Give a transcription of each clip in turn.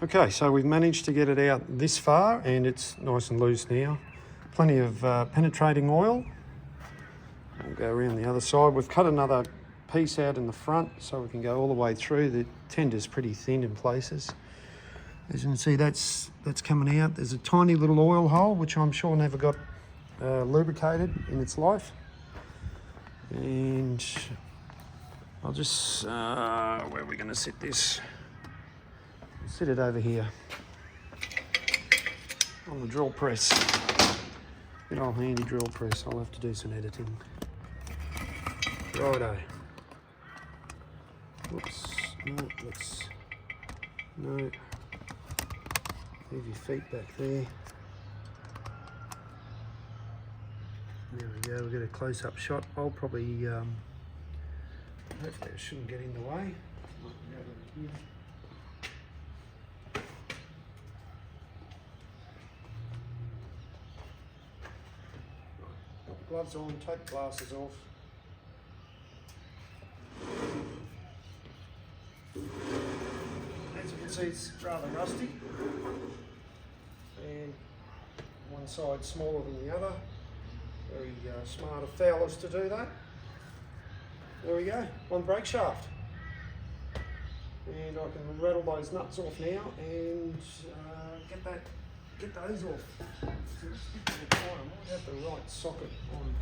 Okay, so we've managed to get it out this far and it's nice and loose now. Plenty of penetrating oil. We'll go around the other side. We've cut another piece out in the front so we can go all the way through. The tender's pretty thin in places. As you can see, that's coming out. There's a tiny little oil hole, which I'm sure never got lubricated in its life. And I'll just, where are we going to sit this? Sit it over here on the drill press. Good old handy drill press. I'll have to do some editing. Righto. Whoops. No, let's. No. Leave your feet back there. There we go. We'll get a close-up shot. I'll probably. Hopefully, it shouldn't get in the way. Gloves on, take the glasses off. As you can see, it's rather rusty. And one side smaller than the other. Very smart of fowlers to do that. There we go, one brake shaft. And I can rattle those nuts off now and get those off. I might have the right socket on.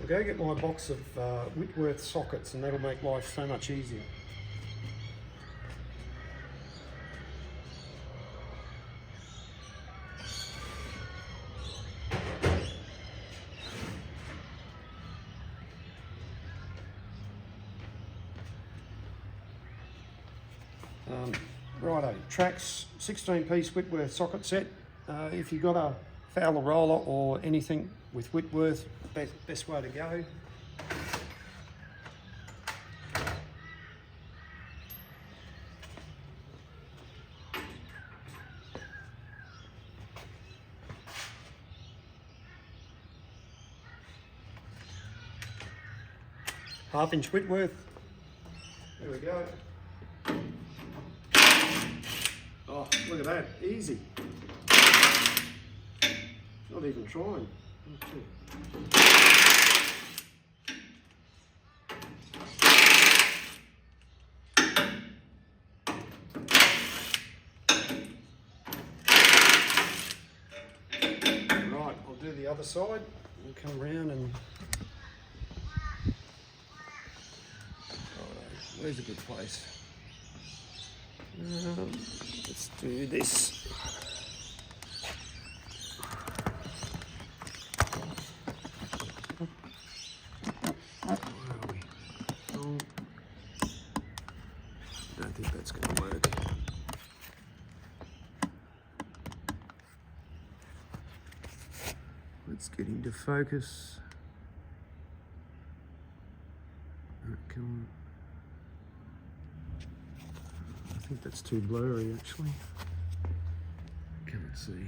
I'll go get my box of Whitworth sockets and that'll make life so much easier. Righto, Trax 16-piece Whitworth socket set. If you've got a Fowler roller or anything with Whitworth, best way to go. Half-inch Whitworth. There we go. Oh, look at that, easy. Not even trying. Right, I'll do the other side. We'll come around and... Where's a good place? Let's do this. Where are we? Oh, I don't think that's going to work. Let's get into focus. Come on. I think that's too blurry actually. Can't see.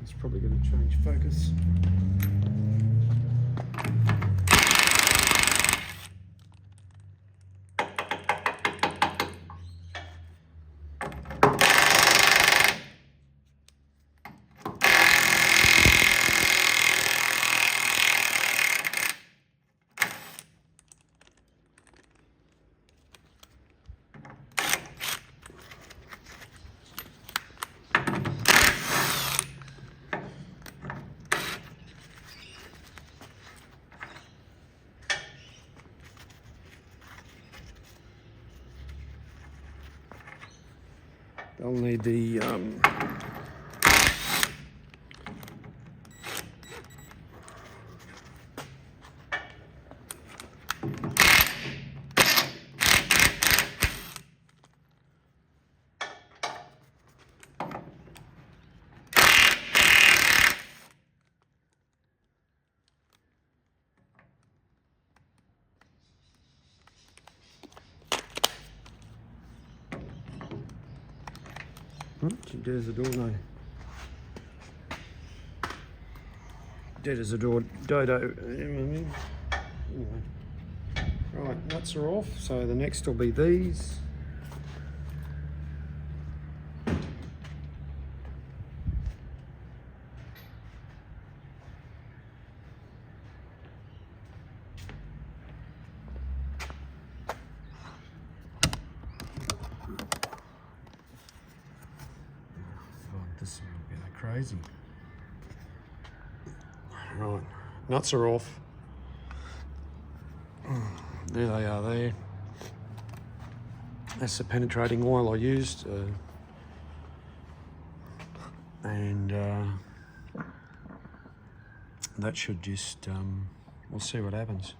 It's probably going to change focus. They'll need the Dead as a door, no. Dead as a door, dodo. Anyway. Right, nuts are off, so the next will be these. This is going crazy. Right, nuts are off. There they are there. That's the penetrating oil I used. And that should just, we'll see what happens.